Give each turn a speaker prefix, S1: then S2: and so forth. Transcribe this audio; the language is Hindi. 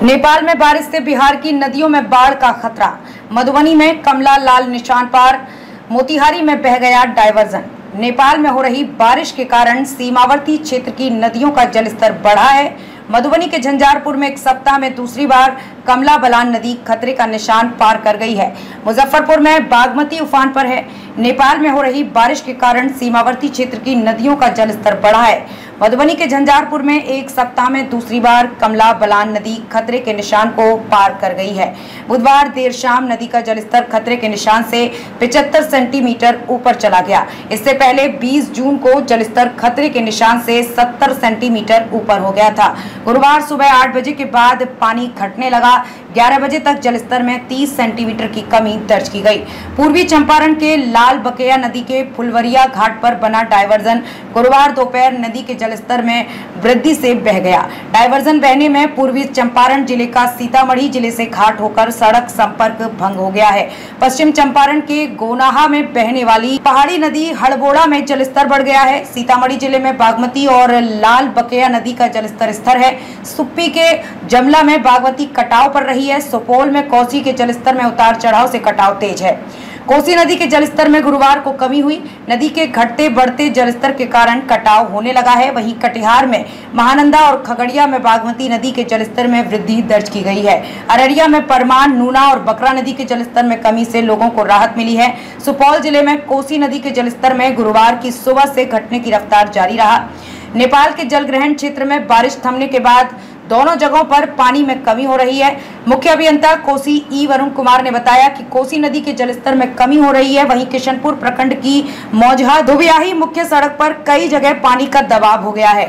S1: नेपाल में बारिश से बिहार की नदियों में बाढ़ का खतरा। मधुबनी में कमला लाल निशान पार, मोतिहारी में बह गया डायवर्जन। नेपाल में हो रही बारिश के कारण सीमावर्ती क्षेत्र की नदियों का जलस्तर बढ़ा है। मधुबनी के झंझारपुर में एक सप्ताह में दूसरी बार कमला बलान नदी खतरे का निशान पार कर गई है। मुजफ्फरपुर में बागमती उफान पर है। नेपाल में हो रही बारिश के कारण सीमावर्ती क्षेत्र की नदियों का जलस्तर बढ़ा है। मधुबनी के झंझारपुर में एक सप्ताह में दूसरी बार कमला बलान नदी खतरे के निशान को पार कर गई है। बुधवार देर शाम नदी का जलस्तर खतरे के निशान से 75 सेंटीमीटर ऊपर चला गया। इससे पहले 20 जून को जलस्तर खतरे के निशान से 70 सेंटीमीटर ऊपर हो गया था। गुरुवार सुबह 8 बजे के बाद पानी घटने लगा। 11 बजे तक जलस्तर में 30 सेंटीमीटर की कमी दर्ज की गई। पूर्वी चंपारण के लाल बकेया नदी के फुलवरिया घाट पर बना डायवर्जन गुरुवार दोपहर नदी के जलस्तर में वृद्धि से बह गया। डायवर्जन बहने में पूर्वी चंपारण जिले का सीतामढ़ी जिले से घाट होकर सड़क संपर्क भंग हो गया है। पश्चिम चंपारण के गोनाहा में बहने वाली पहाड़ी नदी हड़बोड़ा में जलस्तर बढ़ गया है। सीतामढ़ी जिले में बागमती और लाल बकेया नदी का जलस्तर स्थिर है। सुप्पी के जमला में बागमती कटाव पर रही है। सुपौल में कोसी के जलस्तर में उतार चढ़ाव से कटाव तेज है। कोसी नदी के जलस्तर में गुरुवार को कमी हुई। नदी के घटते बढ़ते जलस्तर के कारण कटाव होने लगा है। वहीं कटिहार में महानंदा और खगड़िया में बागमती नदी के जलस्तर में वृद्धि दर्ज की गई है। अररिया में परमान, नूना और बकरा नदी के जलस्तर में कमी से लोगों को राहत मिली है। सुपौल जिले में कोसी नदी के जलस्तर में गुरुवार की सुबह से घटने की रफ्तार जारी रहा। नेपाल के जलग्रहण क्षेत्र में बारिश थमने के बाद दोनों जगहों पर पानी में कमी हो रही है। मुख्य अभियंता कोसी ई वरुण कुमार ने बताया कि कोसी नदी के जलस्तर में कमी हो रही है। वहीं किशनपुर प्रखंड की मौजहा धोबियाही मुख्य सड़क पर कई जगह पानी का दबाव हो गया है।